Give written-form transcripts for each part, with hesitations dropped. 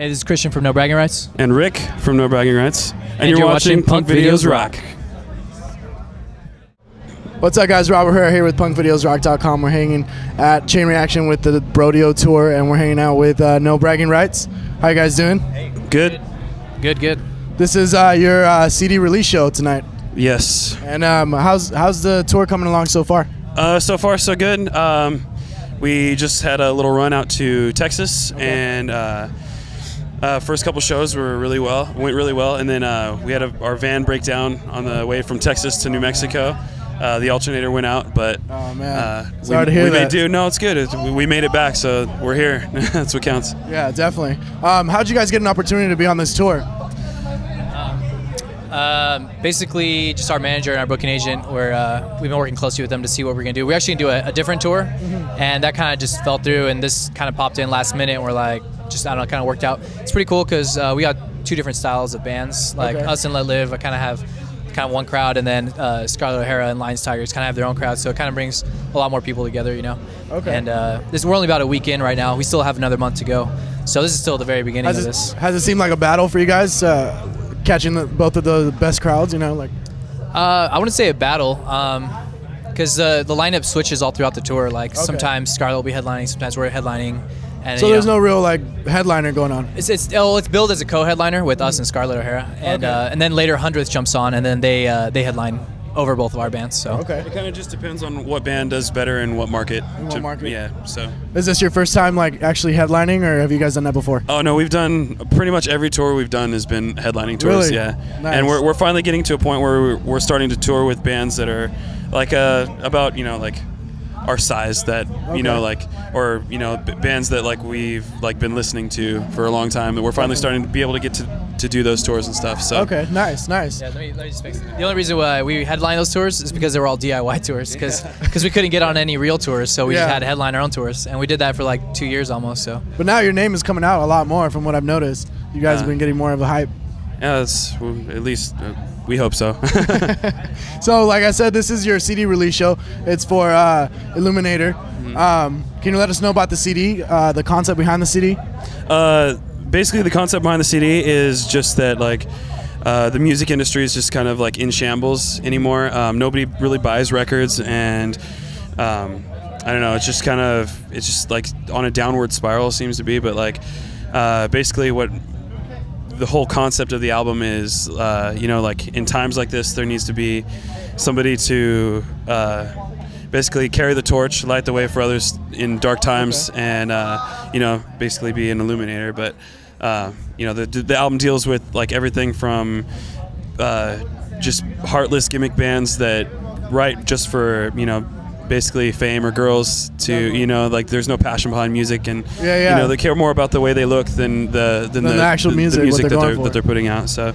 Hey, this is Christian from No Bragging Rights. And Rick from No Bragging Rights. And you're watching Punk Videos Rock. What's up, guys? Robert Herrera here with punkvideosrock.com. We're hanging at Chain Reaction with the Brodeo Tour, and we're hanging out with No Bragging Rights. How you guys doing? Hey. Good. Good. This is your CD release show tonight. Yes. And how's the tour coming along so far? So far, so good. We just had a little run out to Texas, and first couple shows went really well, and then we had our van break down on the way from Texas to New Mexico. The alternator went out, but oh man, sorry to hear that. Made do. No, it's good. We made it back, so we're here. That's what counts. Yeah, definitely. How'd you guys get an opportunity to be on this tour? Basically, just our manager and our booking agent. We've been working closely with them to see what we're gonna do. We're actually gonna do a different tour, and that kind of just fell through. And this kind of popped in last minute, and we're like, just I don't know, kind of worked out. It's pretty cool because we got two different styles of bands. Like us and Let Live, I kind of have one crowd, and then Scarlet Herrera and Lions Tigers kind of have their own crowd. So it kind of brings a lot more people together, you know. Okay. And we're only about a week in right now. We still have another month to go. So this is still the very beginning of this. Has it seemed like a battle for you guys? Catching both of the best crowds, you know, like. I wouldn't say a battle, because the lineup switches all throughout the tour. Like sometimes Scarlet will be headlining, sometimes we're headlining, and so there's no real like headliner going on. It's billed as a co-headliner with us and Scarlet O'Hara, and then later 100th jumps on, and then they headline over both of our bands. So it kind of just depends on what band does better in what market. Yeah. So is this your first time like actually headlining, or have you guys done that before? Oh no, we've done pretty much every tour we've done has been headlining tours. Really? Yeah. Nice. And we're finally getting to a point where we're starting to tour with bands that are like about like our size, that or bands that like we've like been listening to for a long time, and we're finally starting to be able to get to do those tours and stuff. So nice. Yeah, let me just fix it. The only reason why we headline those tours is because they were all DIY tours, because we couldn't get on any real tours, so we just had to headline our own tours, and we did that for like 2 years almost. So but now your name is coming out a lot more from what I've noticed. You guys have been getting more of a hype. Yeah, at least we hope so. So like I said, this is your CD release show. It's for Illuminator. Can you let us know about the CD, the concept behind the CD? Basically, the concept behind the CD is just that like the music industry is just kind of like in shambles anymore. Nobody really buys records, and I don't know. It's just like on a downward spiral, it seems to be. But like basically what the whole concept of the album is, like in times like this, there needs to be somebody to basically carry the torch, light the way for others in dark times, and basically be an illuminator. But the album deals with like everything from just heartless gimmick bands that write just for basically fame or girls, to like there's no passion behind music, and they care more about the way they look than the actual music, that they're putting out. So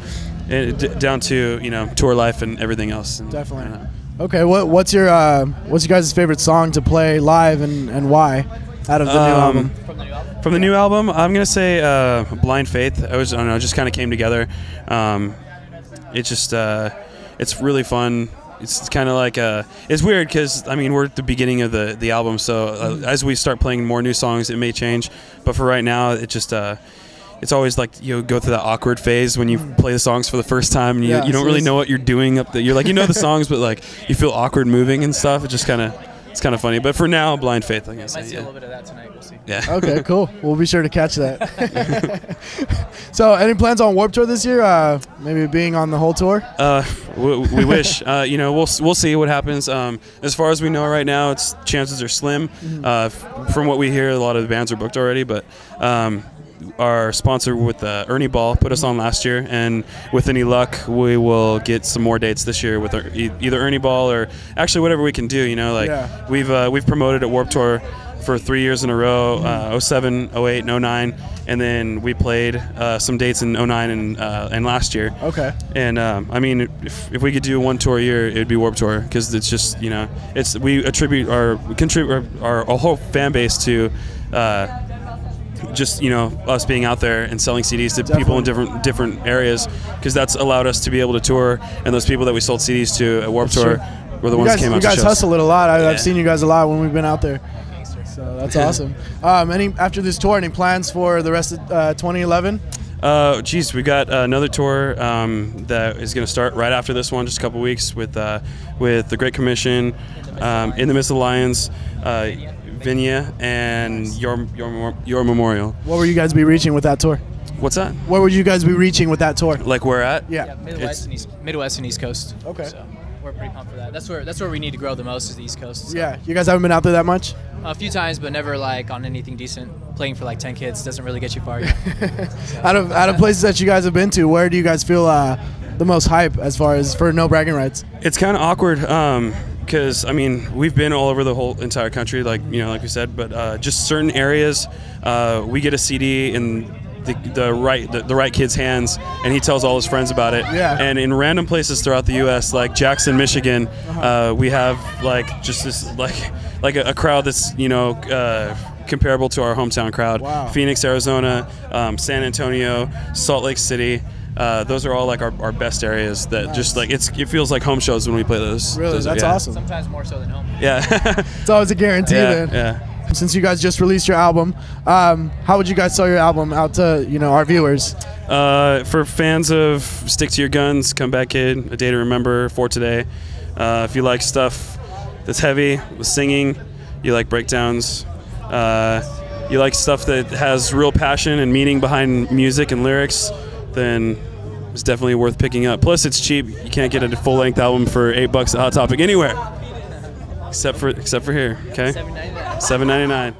down to tour life and everything else. And, definitely. Okay, what's your guys' favorite song to play live, and why out of the new album? From the new album, I'm gonna say Blind Faith. I don't know, just kind of came together. It's really fun. It's kind of like it's weird because I mean we're at the beginning of the album, so as we start playing more new songs, it may change. But for right now, it just it's always like you go through that awkward phase when you play the songs for the first time, and you don't really know what you're doing up there. You're like the songs, but like you feel awkward moving and stuff. It's kind of funny. But for now, Blind Faith, I guess. Might see a little bit of that tonight. We'll see. Yeah. Okay, cool. We'll be sure to catch that. So, any plans on Warped Tour this year? Maybe being on the whole tour? We wish. We'll see what happens. As far as we know right now, chances are slim. From what we hear, a lot of the bands are booked already. But our sponsor with Ernie Ball put us on last year, and with any luck, we will get some more dates this year with either Ernie Ball or actually whatever we can do. We've promoted at Warped Tour for 3 years in a row, 07, 08, and 09, and then we played some dates in 09 and last year. Okay. And I mean, if we could do one tour a year, it'd be Warped Tour, because it's just we contribute our whole fan base to just us being out there and selling CDs to people in different areas, because that's allowed us to be able to tour, and those people that we sold CDs to at Warped Tour were the ones that came out to shows. You guys hustle it a lot. I've seen you guys a lot when we've been out there. So that's awesome. After this tour, any plans for the rest of 2011? Geez, we got another tour that is going to start right after this one, just a couple weeks with the Great Commission, In the Midst of the Lions, Vinya, and Your Memorial. What will you guys be reaching with that tour? What's that? Where would you guys be reaching with that tour? Like where at? Yeah. Midwest and East Coast. Okay. So we're pretty pumped for that. That's where we need to grow the most is the East Coast. So. Yeah. You guys haven't been out there that much? A few times, but never like on anything decent. Playing for like 10 kids doesn't really get you far yet. So, out of places that you guys have been to, where do you guys feel the most hype as far as for no bragging rights? It's kind of awkward because I mean we've been all over the whole entire country, like we said, but just certain areas we get a CD in the right kid's hands, and he tells all his friends about it. Yeah. And in random places throughout the U.S., like Jackson, Michigan, we have like just this like a crowd that's comparable to our hometown crowd. Wow. Phoenix, Arizona, San Antonio, Salt Lake City. Those are all like our best areas that just like it feels like home shows when we play those. Really, that's awesome. Sometimes more so than home. Yeah. It's always a guarantee then. Yeah. Since you guys just released your album, how would you guys sell your album out to our viewers? For fans of Stick to Your Guns, Come Back Kid, A Day to Remember, For Today. If you like stuff that's heavy with singing, you like breakdowns, you like stuff that has real passion and meaning behind music and lyrics, then it's definitely worth picking up. Plus, it's cheap. You can't get a full-length album for $8 at Hot Topic anywhere, except for here. Okay, $7.99.